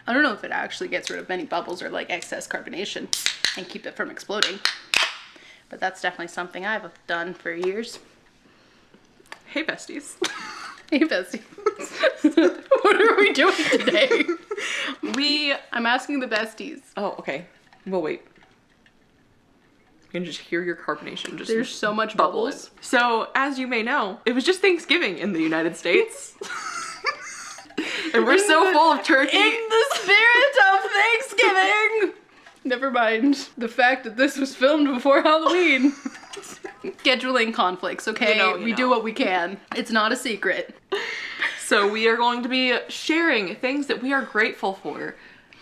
I don't know if it actually gets rid of any bubbles or like excess carbonation and keep it from exploding. But that's definitely something I've done for years. Hey, besties. Hey, besties. What are we doing today? I'm asking the besties. Oh, okay. We'll wait. You can just hear your carbonation. There's so much bubbles. So, as you may know, it was just Thanksgiving in the United States. And we're so full of turkey. In the spirit of Thanksgiving! Never mind the fact that this was filmed before Halloween. Scheduling conflicts, okay? You know. We do what we can. It's not a secret. So we are going to be sharing things that we are grateful for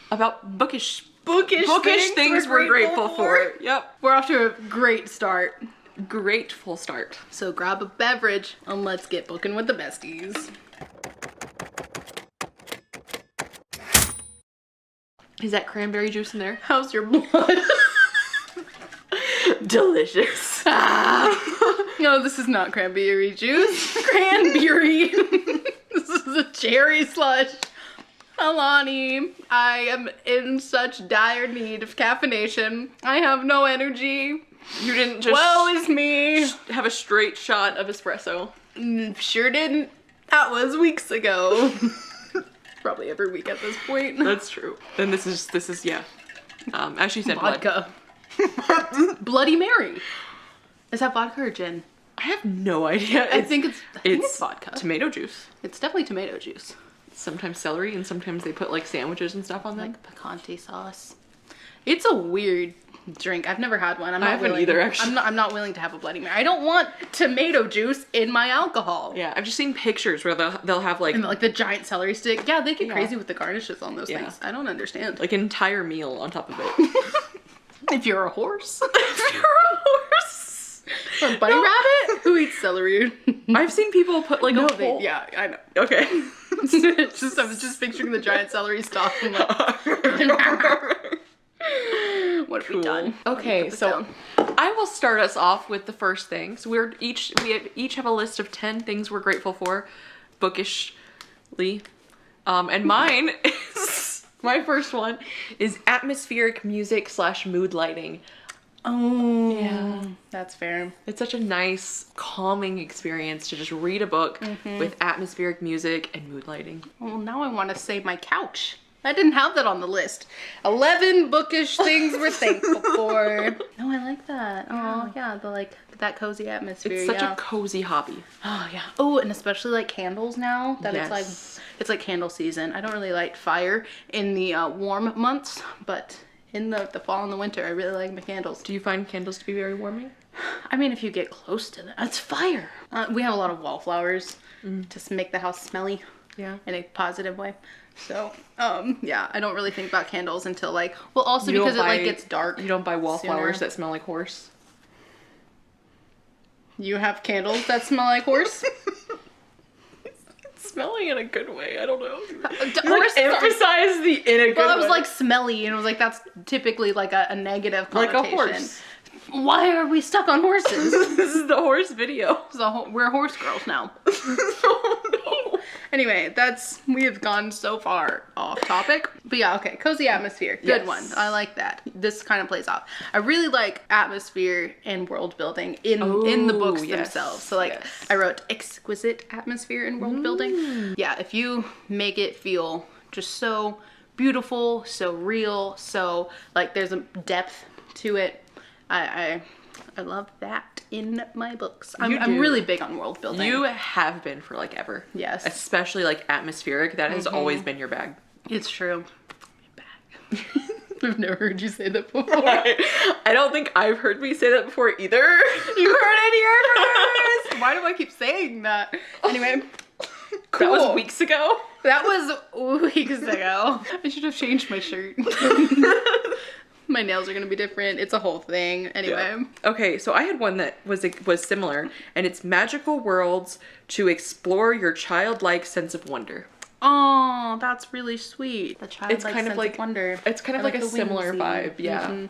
about bookish things we're grateful for. Yep. We're off to a great start. Grateful start. So grab a beverage and let's get booking with the besties. Is that cranberry juice in there? How's your blood? Delicious. No, this is not cranberry juice. Cranberry. This is a cherry slush. Alani, I am in such dire need of caffeination. I have no energy. You didn't just Woe is me. have a straight shot of espresso. Sure didn't. That was weeks ago. Probably every week at this point. That's true. Then this is yeah. As she said, Vodka. Bloody Mary. Is that vodka or gin? I have no idea. I think it's vodka. Tomato juice. It's definitely tomato juice. Sometimes celery, and sometimes they put like sandwiches and stuff on them. Like picante sauce. It's a weird drink. I've never had one. I haven't either, actually. I'm not willing to have a Bloody Mary. I don't want tomato juice in my alcohol. Yeah, I've just seen pictures where they'll have like... And like the giant celery stick. Yeah, they get crazy with the garnishes on those things. I don't understand. Like an entire meal on top of it. If you're a horse. If you're a horse. Or a bunny rabbit? Who eats celery? I've seen people put like a whole... Yeah, I know. Okay. I was just picturing the giant celery stalk and like... What have we done? Okay, so I will start us off with the first thing. So we each have a list of 10 things we're grateful for, bookishly. And mine is, my first one is atmospheric music / mood lighting. Oh, yeah, that's fair. It's such a nice, calming experience to just read a book with atmospheric music and mood lighting. Well, now I want to say my couch. I didn't have that on the list. 11 bookish things we're thankful for. No, I like that. Oh, yeah, the like that cozy atmosphere. It's such a cozy hobby. Oh, yeah. Oh, and especially like candles now that it's like candle season. I don't really light fire in the warm months, but in the fall and the winter, I really like my candles. Do you find candles to be very warming? I mean, if you get close to them, it's fire. We have a lot of wallflowers to make the house smelly. Yeah. In a positive way. So, yeah, I don't really think about candles until like, well, also because it like gets dark. You don't buy wallflowers that smell like horse? You have candles that smell like horse? Smelling in a good way, I don't know. Horse emphasize the in a good way. Well, I was like smelly, and it was like that's typically like a negative connotation. Like a horse. Why are we stuck on horses? This is the horse video. We're horse girls now. Oh no. Anyway, we have gone so far off topic. But yeah, okay, cozy atmosphere. Good one. I like that. This kind of plays off. I really like atmosphere and world building in the books themselves. So like I wrote exquisite atmosphere and world building. Yeah, if you make it feel just so beautiful, so real, so like there's a depth to it. I love that in my books. I'm really big on world building. You have been for like ever. Yes. Especially like atmospheric. That has always been your bag. It's true. My bag. I've never heard you say that before. I don't think I've heard me say that before either. You heard it here first. Why do I keep saying that? Anyway. Cool. That was weeks ago. That was weeks ago. I should have changed my shirt. My nails are gonna be different. It's a whole thing. Anyway. Yeah. Okay, so I had one that was similar, and it's magical worlds to explore your childlike sense of wonder. Oh, that's really sweet. The childlike sense of wonder. It's kind of like a similar vibe. Yeah.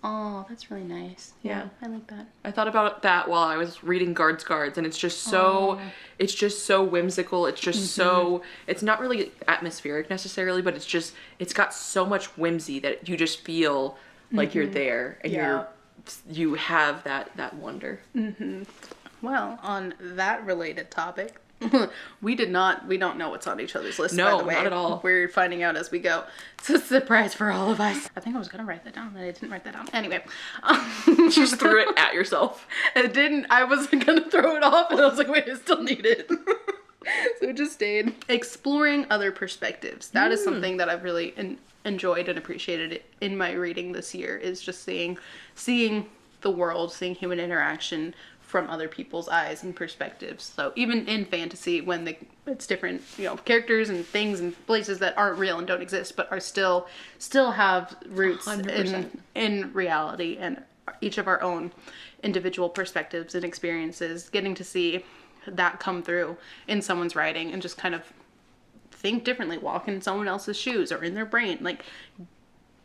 Oh, that's really nice. Yeah. I like that. I thought about that while I was reading Guards, and it's just so, it's just so whimsical. It's just so, it's not really atmospheric necessarily, but it's got so much whimsy that you just feel like you're there and you have that wonder. Well, on that related topic, we don't know what's on each other's list, by the way. Not at all. We're finding out as we go. It's a surprise for all of us. I think I was gonna write that down, but I didn't write that down. Anyway. You just threw it at yourself. I wasn't gonna throw it off, and I was like, wait, I still need it. So it just stayed. Exploring other perspectives. That is something that I've really enjoyed and appreciated in my reading this year, is just seeing the world, seeing human interaction from other people's eyes and perspectives. So even in fantasy, when it's different, characters and things and places that aren't real and don't exist, but are still have roots in reality, and each of our own individual perspectives and experiences, getting to see that come through in someone's writing and just kind of think differently, walk in someone else's shoes or in their brain, like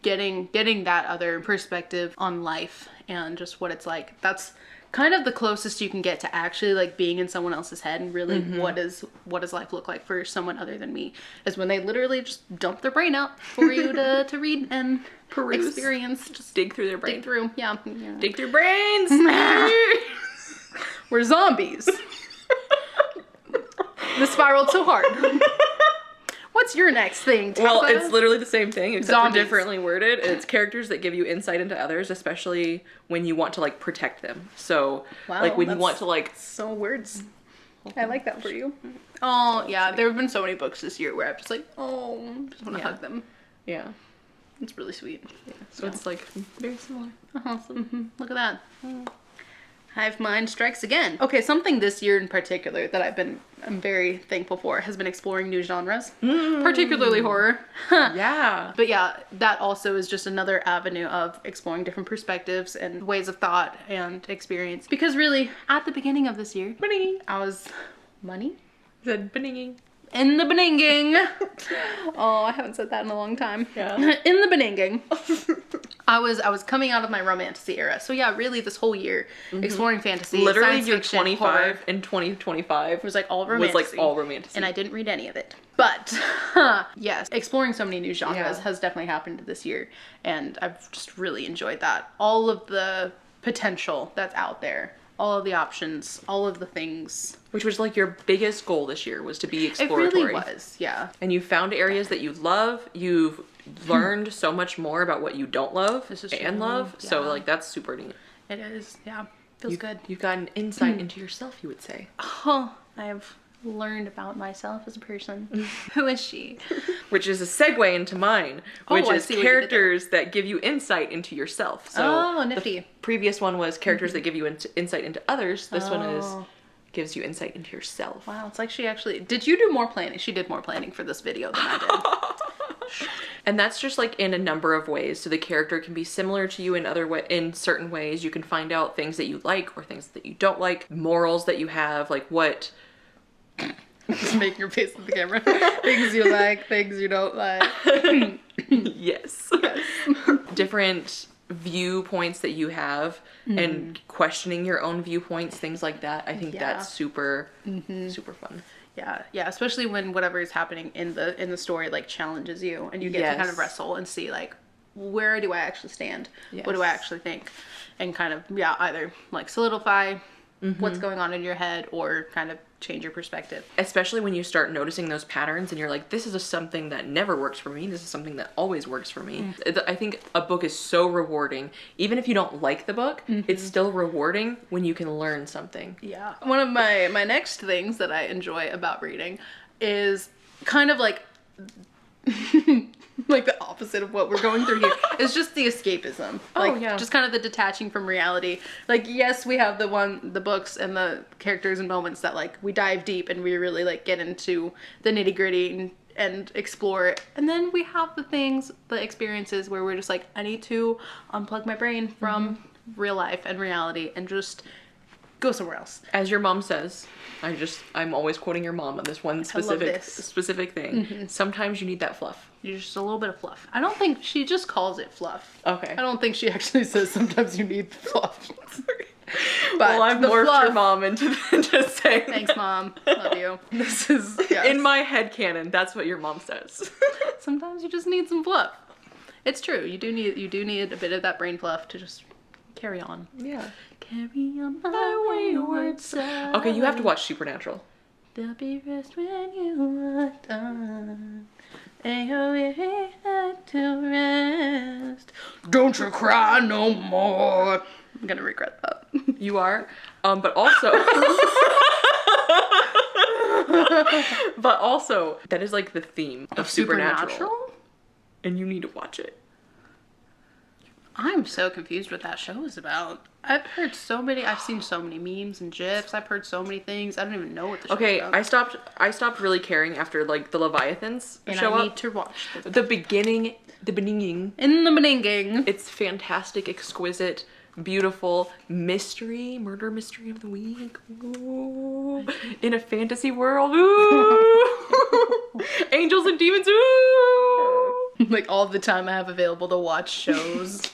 getting that other perspective on life and just what it's like. That's kind of the closest you can get to actually like being in someone else's head, and really what does life look like for someone other than me, is when they literally just dump their brain out for you to read and peruse, experience, just dig through their brain. Dig through, Dig through brains. We're zombies. This spiraled so hard. What's your next thing, Tabatha? Well, it's literally the same thing, except Zombies. for differently worded. It's characters that give you insight into others, especially when you want to, like, protect them. So, like, when you want to, like... So words. I like that for you. Oh, yeah. There have been so many books this year where I'm just like, just want to hug them. Yeah. It's really sweet. Yeah. So it's, like, very similar. Awesome. Look at that. Hive mind strikes again. Okay, something this year in particular that I'm very thankful for has been exploring new genres, particularly horror. Yeah. But yeah, that also is just another avenue of exploring different perspectives and ways of thought and experience. Because really, at the beginning of this year, I was... Money? Said beninging. In the beninging. Oh, I haven't said that in a long time. Yeah. In the beninging. I was coming out of my romantasy era. So yeah, really this whole year exploring fantasy, literally science you're fiction, 25 horror. and 2025 was like all romantasy. And I didn't read any of it. But yes, exploring so many new genres has definitely happened this year, and I've just really enjoyed that. All of the potential that's out there. All of the options, all of the things. Which was like your biggest goal this year, was to be exploratory. It really was, yeah. And you found areas that you love. You've learned so much more about what you don't love and love. Yeah. So like that's super neat. It is, yeah. Feels good. You've got an insight into yourself, you would say. Oh, I have learned about myself as a person. Who is she? Which is a segue into mine, which is characters that give you insight into yourself. So nifty. The previous one was characters that give you insight into others. This one gives you insight into yourself. Wow, it's like she actually... Did you do more planning? She did more planning for this video than I did. And that's just like in a number of ways. So the character can be similar to you in certain ways. You can find out things that you like or things that you don't like, morals that you have, like what... Just make your face at the camera. Things you like, things you don't like. Yes. Different viewpoints that you have and questioning your own viewpoints, things like that. I think that's super fun. Yeah, especially when whatever is happening in the story like challenges you, and you get to kind of wrestle and see like, where do I actually stand? What do I actually think? And kind of either like solidify what's going on in your head or kind of change your perspective. Especially when you start noticing those patterns and you're like, this is something that never works for me. This is something that always works for me. I think a book is so rewarding. Even if you don't like the book, it's still rewarding when you can learn something. Yeah. One of my next things that I enjoy about reading is kind of like like the opposite of what we're going through here. It's just the escapism. Just kind of the detaching from reality. Like, yes, we have the books and the characters and moments that like we dive deep and we really like get into the nitty gritty and explore it. And then we have the experiences where we're just like, I need to unplug my brain from real life and reality and just Go somewhere else. As your mom says, I'm always quoting your mom on this one specific thing. Sometimes you need that fluff. Just a little bit of fluff. I don't think she just calls it fluff. Okay. I don't think she actually says sometimes you need fluff. But well, I've morphed your mom into just saying. Thanks, Mom. Love you. This is in my head canon. That's what your mom says. Sometimes you just need some fluff. It's true. You do need a bit of that brain fluff to just carry on. Yeah. Carry on my wayward son. Okay, you have to watch Supernatural. There'll be rest when you are done. And you're weary to rest. Don't you cry no more. I'm gonna regret that. You are, but also, that is like the theme of Supernatural, and you need to watch it. I'm so confused what that show is about. I've seen so many memes and gifs. I've heard so many things. I don't even know what the show is about. I stopped really caring after like the Leviathans show up. I need to watch the beginning. In the beginning. It's fantastic, exquisite, beautiful murder mystery of the week. Ooh. In a fantasy world. Ooh. Angels and demons. Ooh. Like all the time I have available to watch shows.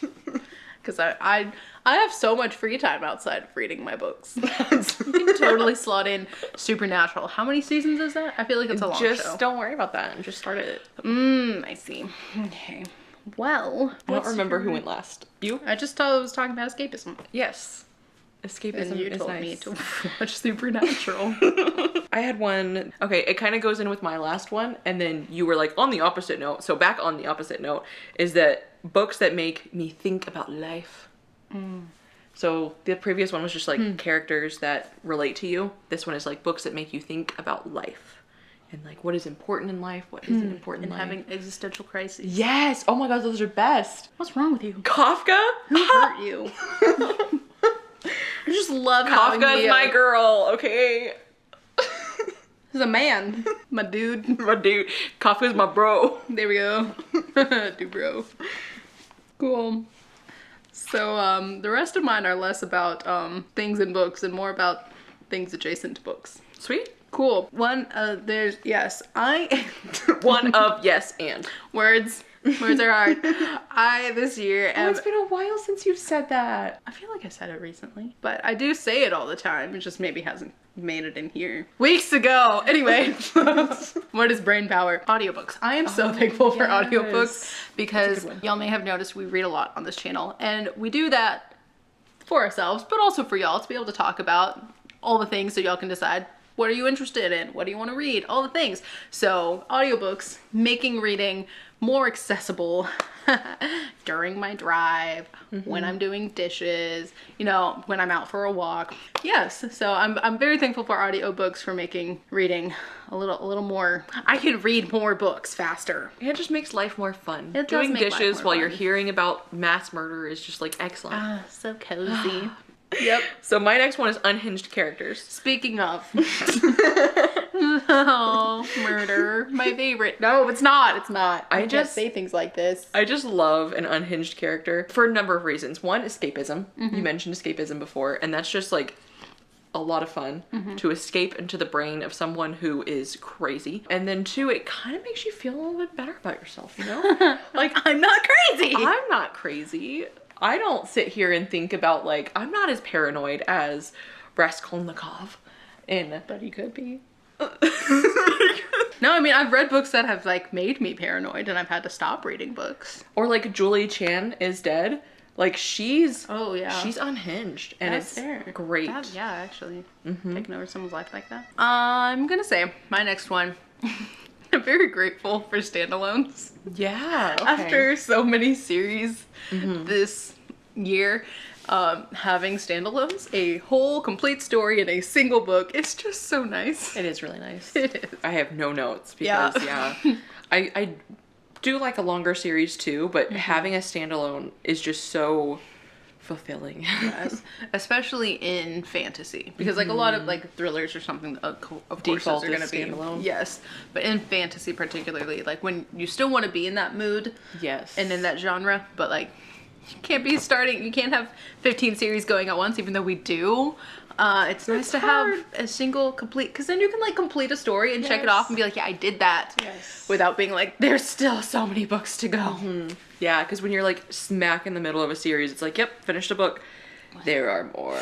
Because I have so much free time outside of reading my books. You can totally slot in Supernatural. How many seasons is that? I feel like it's a long show. Just don't worry about that. Just start it. I see. Okay. Well, I don't remember who went last. You? I just was talking about escapism. Yes. Escapism and you is told nice. me to watch Supernatural. I had one. Okay, it kind of goes in with my last one, and then you were like on the opposite note. So back on the opposite note is that books that make me think about life. So the previous one was just like characters that relate to you. This one is like books that make you think about life and like what is important in life, what isn't important in life. And having existential crises. Yes. Oh my God, those are best. What's wrong with you? Kafka? Who hurt you? I just love Kafka is my girl. Okay. He's a man. My dude. My dude. Kafka's my bro. There we go. Dude, bro. Cool. So, the rest of mine are less about things in books and more about things adjacent to books. Sweet. Cool. One, there's, yes, One of yes and. Words are hard. This year it's been a while since you've said that. I feel like I said it recently, but I do say it all the time. It just maybe hasn't made it in here. Weeks ago. Anyway, what is brain power? Audiobooks. I am so thankful for audiobooks because y'all may have noticed we read a lot on this channel, and we do that for ourselves, but also for y'all to be able to talk about all the things so y'all can decide what are you interested in? What do you want to read? All the things. So audiobooks, making reading more accessible during my drive, when I'm doing dishes, you know, when I'm out for a walk. Yes, so I'm very thankful for audiobooks for making reading a little more. I can read more books faster. It just makes life more fun. It doing does make dishes life more while fun. you're hearing about mass murder is just like excellent. Ah, so cozy. Yep. So my next one is unhinged characters. Speaking of. Oh, murder. My favorite. No, it's not. It's not. I just say things like this. I just love an unhinged character for a number of reasons. One, escapism. You mentioned escapism before, and that's just like a lot of fun to escape into the brain of someone who is crazy. And then two, it kind of makes you feel a little bit better about yourself, you know? Like, I'm not crazy. I'm not crazy. I don't sit here and think about, like, I'm not as paranoid as Raskolnikov in... But he could be. No, I mean, I've read books that have, like, made me paranoid, and I've had to stop reading books. Or, like, Julie Chan is dead. Like, she's... Oh, yeah. She's unhinged, and That's it's fair. great. Yeah, actually. Taking over someone's life like that. I'm gonna say, my next one... I'm very grateful for standalones. Yeah, okay. After so many series this year, having standalones, a whole complete story in a single book, it's just so nice. It is really nice. It is. I have no notes because, I do like a longer series too, but having a standalone is just so fulfilling. Yes, especially in fantasy, because like a lot of like thrillers or something, of course default those are going to be standalone. Yes, but in fantasy particularly, like when you still want to be in that mood, yes, and in that genre, but like you can't have 15 series going at once, even though we do. It's nice to have a single complete, because then you can like complete a story and check it off and be like, yeah, I did that. Yes. Without being like, there's still so many books to go. Mm-hmm. Yeah, because when you're like smack in the middle of a series, it's like, yep, finished a book. There are more.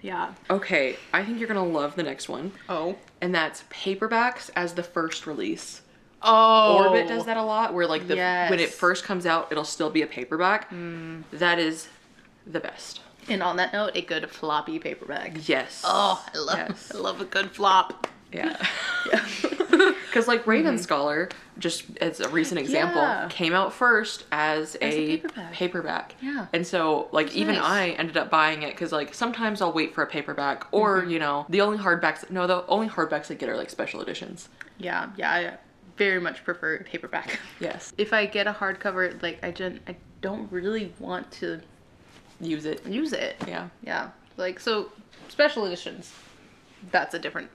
Yeah. Okay, I think you're gonna love the next one. Oh. And that's paperbacks as the first release. Oh. Orbit does that a lot, where like when it first comes out, it'll still be a paperback. That is the best. And on that note, a good floppy paperback. Yes. Oh, I love a good flop. Yeah. Yeah. Because like Raven Scholar, just as a recent example, came out first as a paperback. Yeah. And so like even I ended up buying it because like sometimes I'll wait for a paperback or you know the only hardbacks I get are like special editions. Yeah. I very much prefer paperback. Yes. If I get a hardcover, like I don't really want to use it. Yeah. Yeah. Like so special editions. That's a different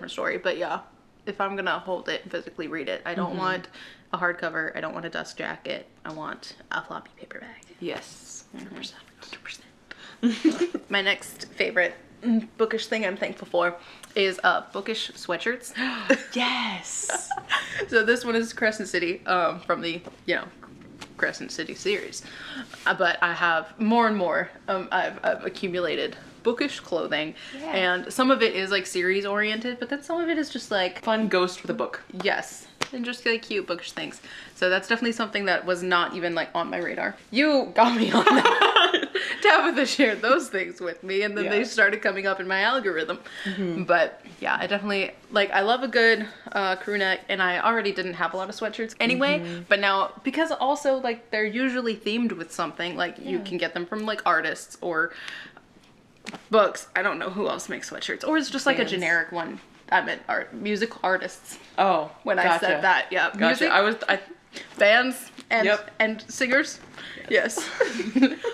story. But yeah, if I'm gonna hold it and physically read it, I don't want a hardcover. I don't want a dust jacket. I want a floppy paperback. Yes. 100%. 100%. My next favorite bookish thing I'm thankful for is bookish sweatshirts. Yes. So this one is Crescent City from the Crescent City series, but I have more and more. I've accumulated bookish clothing, and some of it is like series oriented, but then some of it is just like fun ghost with a book. Yes, and just like cute bookish things. So that's definitely something that was not even like on my radar. You got me on that. Tabatha shared those things with me, and then they started coming up in my algorithm. But yeah, I definitely I love a good crew neck, and I already didn't have a lot of sweatshirts anyway, but now because also like they're usually themed with something, like you can get them from like artists or books. I don't know who else makes sweatshirts, or it's just like a generic one. I meant musical artists. Oh, when I said that, music, bands and singers, yes,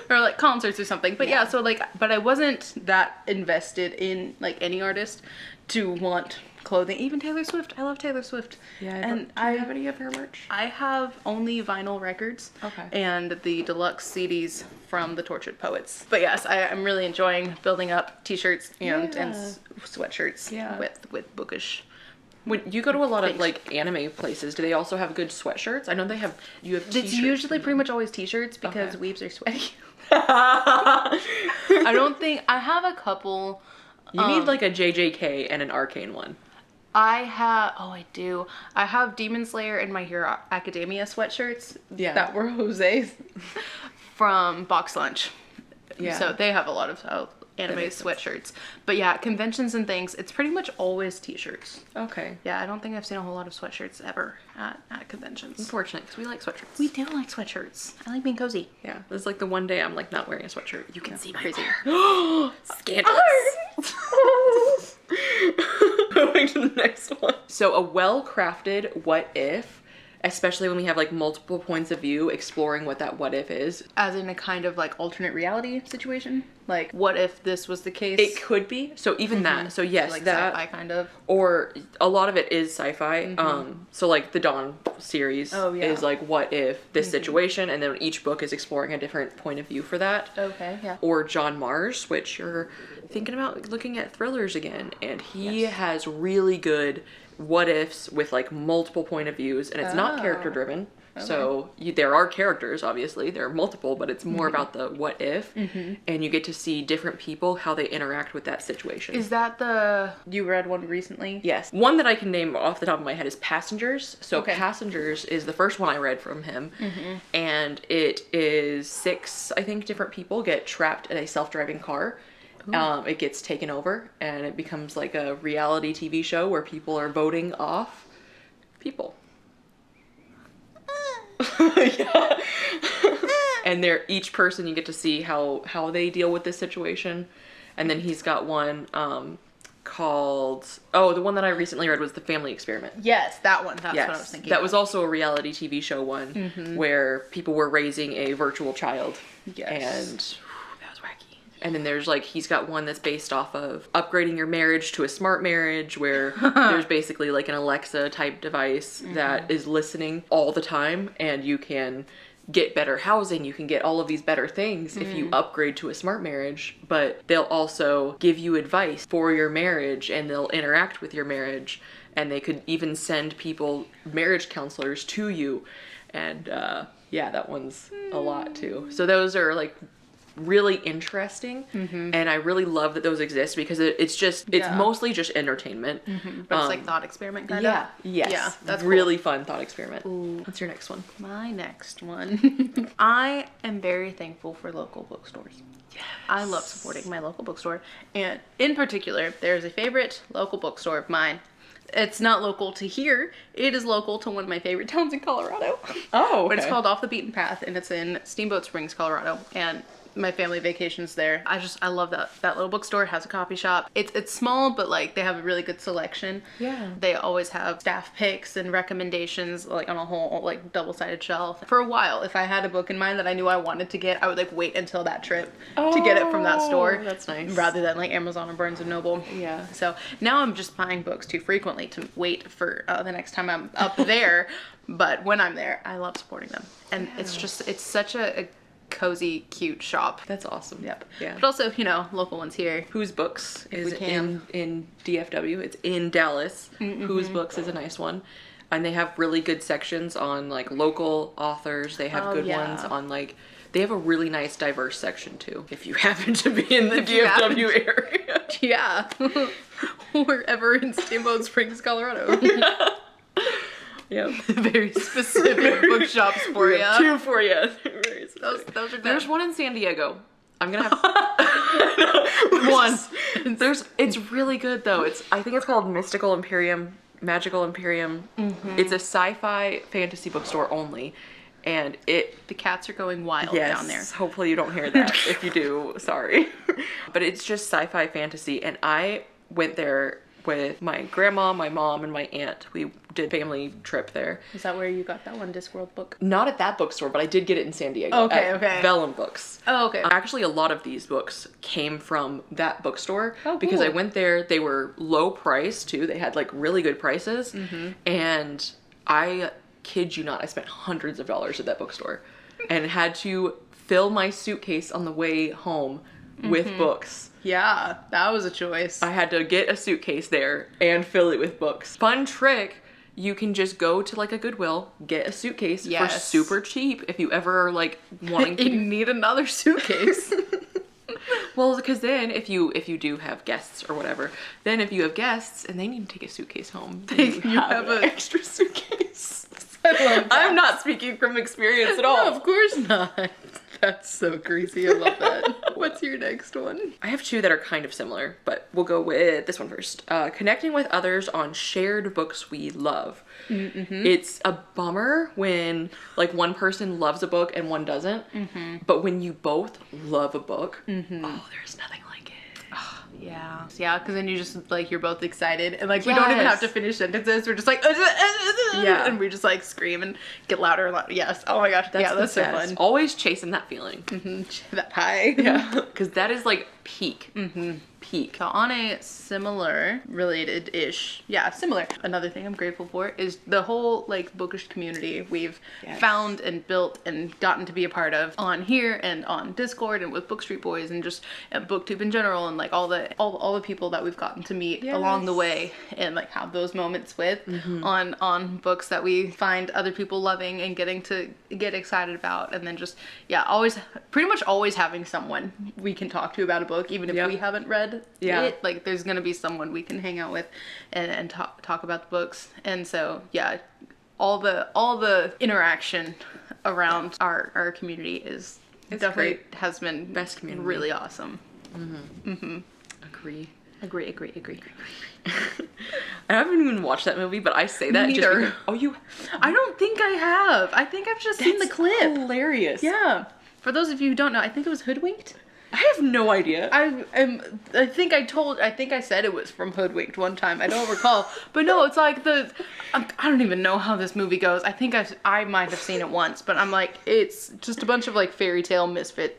or like concerts or something. But yeah, so but I wasn't that invested in like any artist to want clothing. Even Taylor Swift. I love Taylor Swift. Yeah, and do you have any of her merch? I have only vinyl records. Okay. And the deluxe CDs from the Tortured Poets. But yes, I'm really enjoying building up t-shirts and sweatshirts with bookish. When you go to a lot of like anime places, do they also have good sweatshirts? I know you have t-shirts. It's usually pretty much always t-shirts because weebs are sweaty. I don't think I have a couple. You need like a JJK and an Arcane one. I do. I have Demon Slayer and My Hero Academia sweatshirts that were Jose's from Box Lunch. Yeah. So they have a lot of anime sweatshirts. But yeah, conventions and things, it's pretty much always t-shirts. Okay. Yeah, I don't think I've seen a whole lot of sweatshirts ever at conventions. Unfortunate, because we like sweatshirts. We do like sweatshirts. I like being cozy. Yeah. It's like the one day I'm like not wearing a sweatshirt. You can see my hair. Scandalous. Moving to the next one. So a well-crafted what if, especially when we have like multiple points of view exploring what that what if is. As in a kind of like alternate reality situation? Like what if this was the case? It could be. So even that. So yes, like that. Sci-fi kind of. Or a lot of it is sci-fi. So like the Dawn series is like what if this situation, and then each book is exploring a different point of view for that. Okay, yeah. Or John Mars, which you're thinking about looking at thrillers again, and he has really good what ifs with like multiple point of views, and it's not character driven. Okay. So there are characters, obviously there are multiple, but it's more about the what if, and you get to see different people, how they interact with that situation. Is that you read one recently? Yes. One that I can name off the top of my head is Passengers. So Passengers is the first one I read from him, and it is 6, I think, different people get trapped in a self-driving car. It gets taken over, and it becomes like a reality TV show where people are voting off people. And each person, you get to see how they deal with this situation. And then he's got one called, the one that I recently read was The Family Experiment. Yes, that one. That's what I was thinking. That was also a reality TV show one where people were raising a virtual child. Yes. And that was wacky. And then there's like, he's got one that's based off of upgrading your marriage to a smart marriage, where there's basically like an Alexa type device that is listening all the time, and you can get better housing, you can get all of these better things if you upgrade to a smart marriage, but they'll also give you advice for your marriage, and they'll interact with your marriage, and they could even send people, marriage counselors, to you. And yeah, that one's a lot too. So those are like really interesting, and I really love that those exist, because it's mostly just entertainment, but it's like thought experiment kind of. Yeah, that's really fun thought experiment. Ooh. What's your next one? My next one. I am very thankful for local bookstores. Yes. I love supporting my local bookstore, and in particular, there's a favorite local bookstore of mine. It's not local to here. It is local to one of my favorite towns in Colorado. Oh, okay. But it's called Off the Beaten Path, and it's in Steamboat Springs, Colorado. And my family vacations there. I love that little bookstore. It has a coffee shop. It's small, but like they have a really good selection. Yeah. They always have staff picks and recommendations like on a whole like double-sided shelf. For a while, if I had a book in mind that I knew I wanted to get, I would like wait until that trip to get it from that store. That's nice. Rather than like Amazon or Barnes & Noble. Yeah. So now I'm just buying books too frequently to wait for the next time I'm up there. But when I'm there, I love supporting them. And it's such a cozy, cute shop. That's awesome. Yep. Yeah. But also, local ones here. Whose Books If is we can. in DFW. It's in Dallas. Whose Books is a nice one. And they have really good sections on like local authors. They have good ones on like, they have a really nice diverse section too, if you happen to be in the DFW area. Yeah. Wherever in Steamboat Springs, Colorado. Yep. Very specific bookshops for you. Two for you. Those are good. There's one in San Diego. I'm gonna have one. It's really good though. I think it's called Magical Imperium. It's a sci-fi fantasy bookstore only, and the cats are going wild down there. Hopefully you don't hear that. If you do, sorry. But it's just sci-fi fantasy, and I went there with my grandma, my mom, and my aunt. We did family trip there. Is that where you got that one Discworld book? Not at that bookstore, but I did get it in San Diego. Okay. Vellum Books. Oh, okay. Actually, a lot of these books came from that bookstore. Oh, cool. Because I went there. They were low price too. They had like really good prices. And I kid you not, I spent hundreds of dollars at that bookstore and had to fill my suitcase on the way home with books. Yeah, that was a choice. I had to get a suitcase there and fill it with books. Fun trick, you can just go to like a Goodwill, get a suitcase for super cheap if you ever are like wanting to need another suitcase. Well, because then if you do have guests or whatever, then if you have guests and they need to take a suitcase home, then you have an extra suitcase. I love that. I'm not speaking from experience at all. No, of course not. That's so greasy. I love that. What's your next one? I have two that are kind of similar, but we'll go with this one first. Connecting with others on shared books we love. It's a bummer when like one person loves a book and one doesn't, but when you both love a book, oh, there's nothing like it. Yeah, because then you just like, you're both excited, and like we don't even have to finish sentences. We're just like, and we just like scream and get louder and louder. Yes. Oh my gosh. That's so fun. Always chasing that feeling. That high. Yeah. Because that is like peak. Peak. So on a similar, related-ish, similar. Another thing I'm grateful for is the whole like bookish community we've found and built and gotten to be a part of on here and on Discord and with Book Street Boys and just BookTube in general, and like all the people that we've gotten to meet along the way and like have those moments with on books that we find other people loving and getting to get excited about, and then just pretty much always having someone we can talk to about a book, even if we haven't read it. Like there's gonna be someone we can hang out with and talk about the books. And so all the interaction around our community is definitely great. Has been best community, really awesome. Agree. I haven't even watched that movie, but I say that neither. Just because, I don't think I have. I think I've just seen the clip. Hilarious. Yeah. For those of you who don't know, I think it was Hoodwinked. I have no idea. I think I said it was from Hoodwinked one time. I don't recall. But no, it's like I don't even know how this movie goes. I think I might have seen it once, but I'm like, it's just a bunch of like fairy tale misfit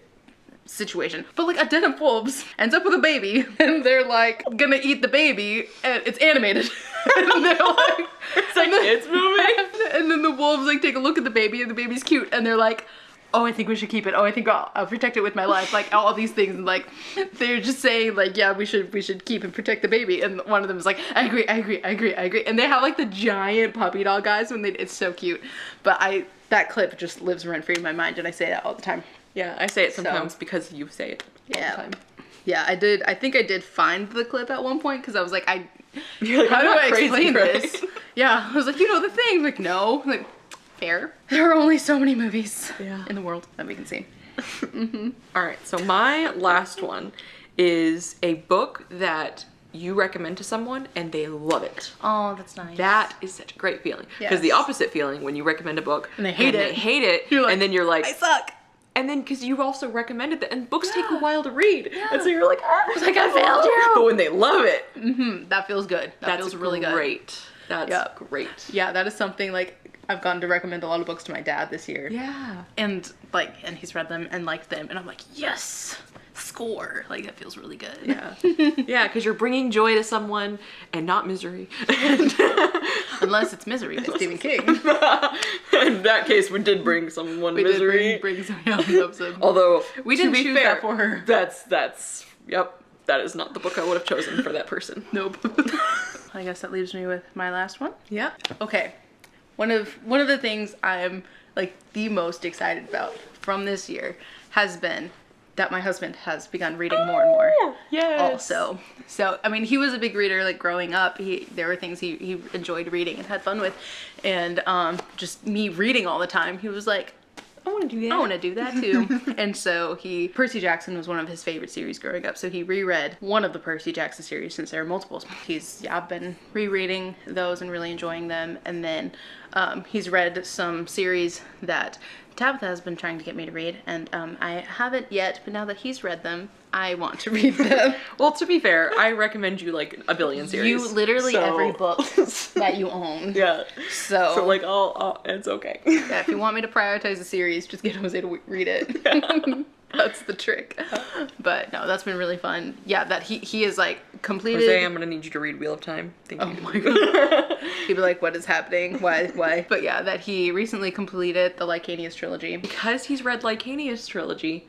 situation. But like a den of wolves ends up with a baby, and they're like gonna eat the baby, and it's animated. And they're like, it's a kids movie. And then the wolves like take a look at the baby and the baby's cute, and they're like, oh, I think we should keep it. Oh, I think I'll protect it with my life. Like all these things, and like they're just saying like, yeah, we should keep and protect the baby. And one of them is like, I agree. And they have like the giant puppy dog guys it's so cute. But that clip just lives rent free in my mind, and I say that all the time. Yeah, I say it sometimes because you say it all the time. Yeah, I did. I think I did find the clip at one point because I was like, You're like, how do I crazy, explain right? this? Yeah, I was like, you know the thing. I'm like, no. I'm like, fair. There are only so many movies in the world that we can see. All right, so my last one is a book that you recommend to someone and they love it. Oh, that's nice. That is such a great feeling. Because the opposite feeling when you recommend a book and they hate it, and then you're like, I suck. And then because you've also recommended that, and books take a while to read, and so you're like, I was like, I failed you. But when they love it, that feels good. That feels really good. Great. That's great. Yeah, that is something like I've gone to recommend a lot of books to my dad this year. Yeah. And he's read them and liked them, and I'm like, yes, score. Like that feels really good. Yeah. Yeah, because you're bringing joy to someone and not misery. Unless it's Misery by Stephen King. In that case, we did bring someone misery. Did bring some Although we didn't choose that for her. That's that is not the book I would have chosen for that person. Nope. I guess that leaves me with my last one. Yeah. Okay. One of the things I'm like the most excited about from this year has been that my husband has begun reading more and more. Yes. Also. So, I mean, he was a big reader like growing up. There were things he enjoyed reading and had fun with. And just me reading all the time, he was like, I want to do that. I want to do that too. And so Percy Jackson was one of his favorite series growing up. So he reread one of the Percy Jackson series since there are multiples. I've been rereading those and really enjoying them. And then he's read some series that Tabatha has been trying to get me to read. And I haven't yet, but now that he's read them, I want to read them. Well, to be fair, I recommend you like a billion series. You literally every book that you own. Yeah. So like, it's okay. Yeah, if you want me to prioritize a series, just get Jose to read it. Yeah. That's the trick. But no, that's been really fun. Yeah, that he is like completed. Jose, I'm gonna need you to read Wheel of Time. Thank you. Oh my god. He'd be like, what is happening? Why? But yeah, that he recently completed the Lycanius trilogy. Because he's read Lycanius trilogy,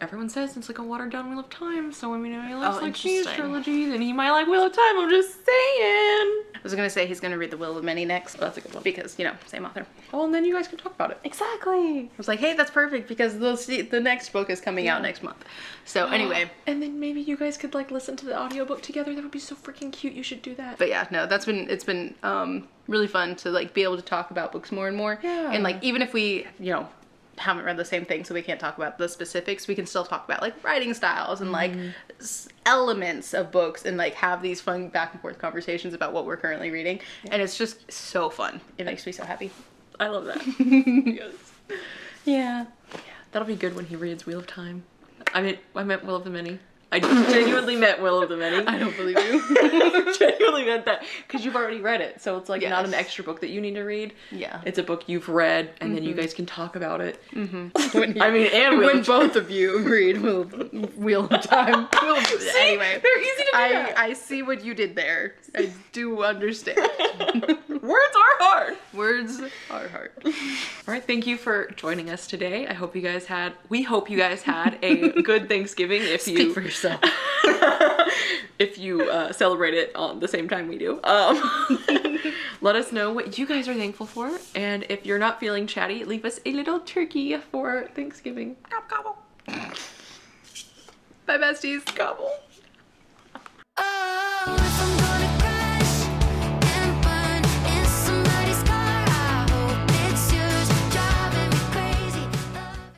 everyone says it's like a watered down Wheel of Time, so I mean if he likes Lycanius trilogy, then he might like Wheel of Time, I'm just saying. I was gonna say he's gonna read The Will of Many next. That's a good one. Because, same author. Oh, and then you guys can talk about it. Exactly. I was like, hey, that's perfect because the next book is coming out next month. So anyway. And then maybe you guys could like listen to the audiobook together. That would be so freaking cute. You should do that. But yeah, no, it's been really fun to like be able to talk about books more and more. Yeah. And like even if we, haven't read the same thing, so we can't talk about the specifics, we can still talk about like writing styles and like elements of books and like have these fun back and forth conversations about what we're currently reading. And it's just so fun. It makes me so happy. I love that. Yes. Yeah. That'll be good when he reads Wheel of Time. I meant Will of the Many. I genuinely meant Will of the Many. I don't believe you. I genuinely meant that because you've already read it, so it's like not an extra book that you need to read. Yeah, it's a book you've read, and then you guys can talk about it. When both of you read Wheel of Time. See, anyway, they're easy to do. I see what you did there. I do understand. Words are hard. Words are hard. All right, thank you for joining us today. We hope you guys had a good Thanksgiving. Speak for yourself. If you celebrate it on the same time we do. Let us know what you guys are thankful for. And if you're not feeling chatty, leave us a little turkey for Thanksgiving. Gobble, gobble. Bye, besties. Gobble.